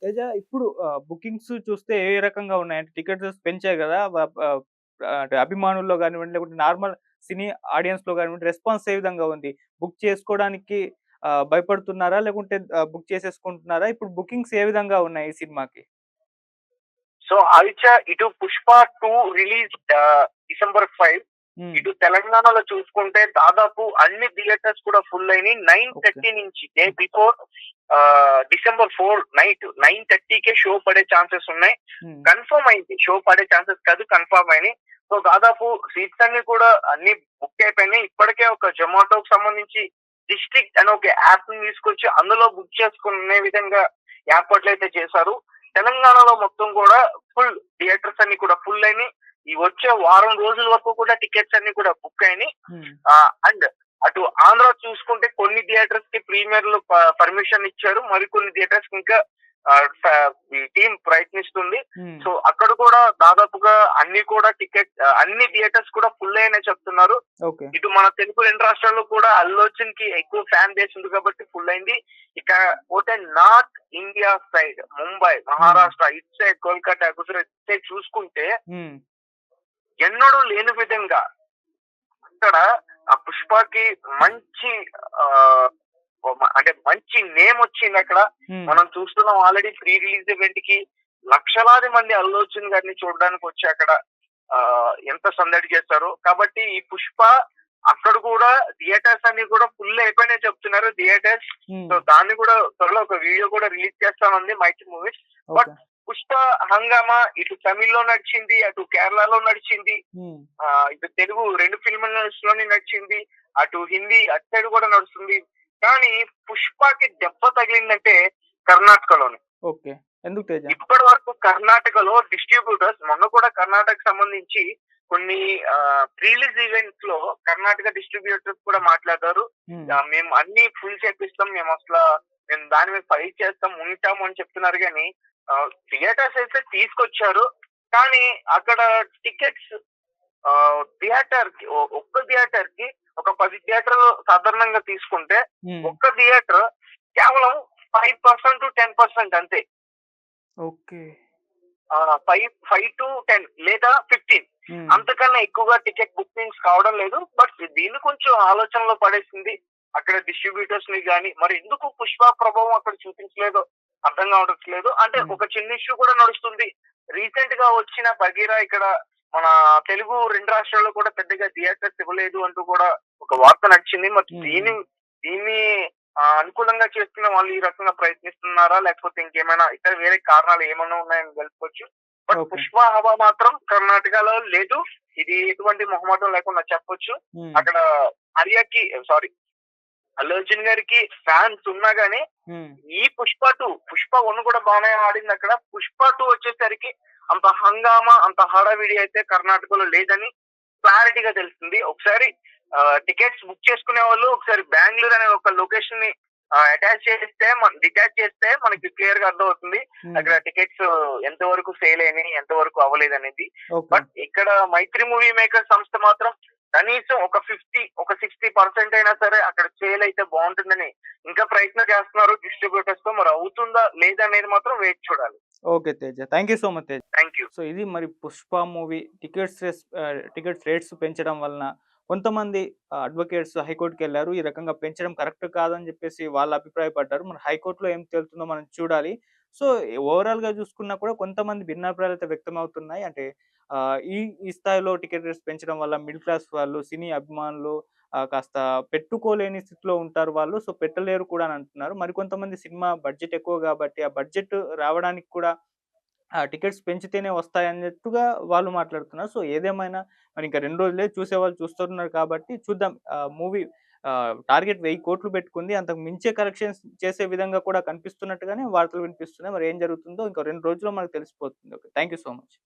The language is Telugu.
తేజ ఇప్పుడు బుకింగ్స్ చూస్తే ఏ రకంగా ఉన్నాయంటే టికెట్స్ పెంచాయి గదా! అంటే అభిమానుల్లో గానివ్వండి, లేకుంటే నార్మల్ సినీ ఆడియన్స్‌లో గానివ్వండి, రెస్పాన్స్ ఏ విధంగా ఉంది? బుక్ చేసుకోవడానికి భయపడుతున్నారా? లేకుంటే బుక్ చేసేసుకుంటున్నారా? ఇప్పుడు బుకింగ్స్ ఏ విధంగా ఉన్నాయి ఈ సినిమాకి? సో, 'ఆదిత్య' ఇటు 'పుష్ప 2' రిలీజ్ డిసెంబర్ 5. హ్మ్. ఇటు తెలంగాణలో చూసుకుంటే దాదాపు అన్ని థియేటర్స్ కూడా ఫుల్ అయినాయి. ఓకే. 9:30 నుంచి డే బిఫోర్ డిసెంబర్ 4 నైట్ 9:30కే షో పడే ఛాన్సెస్ ఉన్నాయి. హ్మ్. కన్ఫర్మ్ అయింది. షో పడే ఛాన్సెస్ కాదు, కన్ఫర్మ్ అయినాయి. సో, దాదాపు సీట్స్ అన్ని కూడా అన్ని బుక్ అయిపోయినాయి. ఇప్పటికే ఒక జొమాటోకి సంబంధించి డిస్ట్రిక్ట్ అనే ఒక యాప్‌ని తీసుకొచ్చి అందులో బుక్ చేసుకునే విధంగా ఏర్పాట్లయితే చేశారు. తెలంగాణలో మొత్తం కూడా ఫుల్ థియేటర్స్ అన్ని కూడా ఫుల్ అయినాయి. ఈ వచ్చే వారం రోజుల వరకు కూడా టికెట్స్ అన్ని కూడా బుక్ అయినాయి. హ్మ్. అండ్ అటు ఆంధ్ర చూసుకుంటే కొన్ని థియేటర్స్ కి ప్రీమియర్లు పర్మిషన్ ఇచ్చారు. మరికొన్ని థియేటర్స్ కి ఇంకా ఈ టీం ప్రయత్నిస్తుంది. హ్మ్. సో అక్కడ కూడా దాదాపుగా అన్ని కూడా అన్ని థియేటర్స్ కూడా ఫుల్ అయినా చెప్తున్నారు. ఓకే. ఇటు మన తెలుగు 2 రాష్ట్రాల్లో కూడా అల్లు అర్జున్ కి ఎక్కువ ఫ్యాన్ బేస్ ఉంది కాబట్టి ఫుల్ అయింది. ఇక పోతే నార్త్ ఇండియా సైడ్ ముంబై, హ్మ్. మహారాష్ట్ర ఇటు సైడ్ కోల్కతా, గుజరాత్ ఇటు సైడ్ చూసుకుంటే హ్మ్. ఎన్నడూ లేని విధంగా అక్కడ ఆ పుష్పకి మంచి ఆహ్, అంటే మంచి నేమ్ వచ్చింది అక్కడ. హ్మ్. మనం చూస్తున్నాం ఆల్రెడీ ప్రీ రిలీజ్ ఈవెంట్ కి లక్షలాది మంది అల్లు అర్జున్ గారిని చూడడానికి వచ్చి అక్కడ ఎంత సందడి చేస్తారో. కాబట్టి ఈ పుష్ప అక్కడ కూడా థియేటర్స్ అన్ని కూడా ఫుల్ అయిపోయినాయి చెప్తున్నారు థియేటర్స్. హ్మ్. సో దాన్ని కూడా త్వరలో ఒక వీడియో కూడా రిలీజ్ చేస్తామంది Mythri movies. But okay. Pushpa హంగామా ఇటు తమిళ్‌లో నడిచింది, అటు కేరళలో నడిచింది. హ్మ్. ఇటు తెలుగు 2 ఫిల్మ్స్ లోనే నడిచింది. అటు హిందీ అటు సైడ్ కూడా నడుస్తుంది. కానీ పుష్పకి దెబ్బ తగిలిందంటే కర్ణాటకలోనే. ఓకే. ఎందుకు తేజ? ఇప్పటి వరకు కర్ణాటకలో డిస్ట్రిబ్యూటర్స్ మొన్న కూడా కర్ణాటకకు సంబంధించి కొన్ని ప్రీ రిలీజ్ ఈవెంట్స్ లో కర్ణాటక డిస్ట్రిబ్యూటర్స్ కూడా మాట్లాడారు. హ్మ్. మేము అన్ని ఫుల్ చేపిస్తాం. మేము దాని మీద ఫైట్ చేస్తాం, ఉంటాము అని చెప్తున్నారు గానీ థియేటర్స్ అయితే తీసుకొచ్చారు. కానీ అక్కడ టికెట్స్ ఒక్క థియేటర్ కి ఒక 10 థియేటర్లు సాధారణంగా తీసుకుంటే హ్మ్. ఒక్క థియేటర్ కేవలం 5% 10% అంతే. ఓకే. 5-10 లేదా 15 హ్మ్. అంతకన్నా ఎక్కువగా టికెట్ బుకింగ్స్ కావడం లేదు. బట్ దీన్ని కొంచెం ఆలోచనలో పడేసింది అక్కడ డిస్ట్రిబ్యూటర్స్ ని గాని. మరి ఎందుకు పుష్ప ప్రభావం అక్కడ చూపించలేదో అర్థం కావట్లేదు. అంటే హ్మ్. ఒక చిన్న ఇష్యూ కూడా నడుస్తుంది. రీసెంట్ గా వచ్చిన బగీరా ఇక్కడ మన తెలుగు 2 రాష్ట్రాల్లో కూడా పెద్దగా థియేటర్స్ ఇవ్వలేదు అంటూ కూడా ఒక వార్త నడిచింది. మరి హ్మ్. దీన్ని హ్మ్. దీన్ని అనుకూలంగా చేసుకునే వాళ్ళు ఈ రకంగా ప్రయత్నిస్తున్నారా? లేకపోతే ఇంకేమైనా ఇతర వేరే కారణాలు ఏమన్నా ఉన్నాయని తెలుసుకోవచ్చు. But okay. పుష్ప హవా మాత్రం కర్ణాటకలో లేదు. ఇది ఎటువంటి మొహమాటం లేకుండా చెప్పొచ్చు. హ్మ్. అక్కడ ఆర్యకి సారీ అల్లు అర్జున్ గారికి ఫ్యాన్స్ ఉన్నా గానీ హ్మ్. ఈ పుష్ప 1 కూడా బానే ఆడింది అక్కడ. పుష్ప 2 వచ్చేసరికి అంత హంగామా, అంత హడావిడి అయితే కర్ణాటకలో లేదని క్లారిటీగా తెలుస్తుంది. ఒకసారి టికెట్స్ బుక్ చేసుకునే వాళ్ళు ఒకసారి బెంగుళూరు అనే ఒక లొకేషన్ ని డిటాచ్ చేస్తే మనకి క్లియర్ గా అర్థమవుతుంది. హ్మ్. అక్కడ టికెట్స్ ఎంత వరకు సేల్ అయినాయి, ఎంత వరకు అవ్వలేదనేది. ఓకే. బట్ ఇక్కడ మైత్రి మూవీ మేకర్ సంస్థ మాత్రం కనీసం ఒక 60% అయినా సరే అక్కడ సేల్ అయితే బాగుంటుందని ఇంకా ప్రయత్నం చేస్తున్నారు డిస్ట్రిబ్యూటర్స్ తో. మరి అవుతుందా లేదా అనేది మాత్రం వేచి చూడాలి. Okay Teja. Thank you so much Teja. Thank you. So, ఇది మరి 'పుష్ప' మూవీ టికెట్స్ రేట్స్ పెంచడం వలన కొంతమంది అడ్వకేట్స్ హైకోర్ట్‌కెళ్లారు. ఈ రకంగా పెంచడం కరెక్ట్ కాదని జెప్పేసి వాళ్ళు అభిప్రాయపడ్డారు. మరి హైకోర్ట్‌లో ఏం తేలుతుందో మనం చూడాలి. సో, ఓవరాల్‌గా జూసుకున్నా కూడా కొంతమంది భిన్నాభిప్రాయాలైతే వ్యక్తమవుతున్నాయి. అంటే ఈ ఈ స్థాయిలో టికెట్ రేట్స్ పెంచడం వల్ల మిడిల్ క్లాస్ వాళ్ళు, సినీ అభిమానులు కాస్త పెట్టుకోలేని స్థితిలో ఉంటారు వాళ్ళు. సో, పెట్టలేరు కూడా అని అంటున్నారు. మరికొంతమంది సినిమా బడ్జెట్ ఎక్కువ గాబట్టి, ఆ బడ్జెట్ రావడానికి కూడా టికెట్స్ పెంచితేనే వస్తాయన్నట్టుగా వాళ్ళు మాట్లాడుతున్నారు. సో, ఏదేమైనా మరి ఇంకా 2 రోజులే చూసేవాళ్ళు చూస్తున్నారు కాబట్టి చూద్దాం. మూవీ టార్గెట్ 1000,00,00,000 పెట్టుకుంది. అంతకు మించే కలెక్షన్స్ చేసే విధంగా కూడా కనిపిస్తున్నట్టుగానే వార్తలు వినిపిస్తున్నాయి. మరి ఏం జరుగుతుందో ఇంకో 2 రోజుల్లో మనకు తెలిసిపోతుంది. Okay. Thank you so much.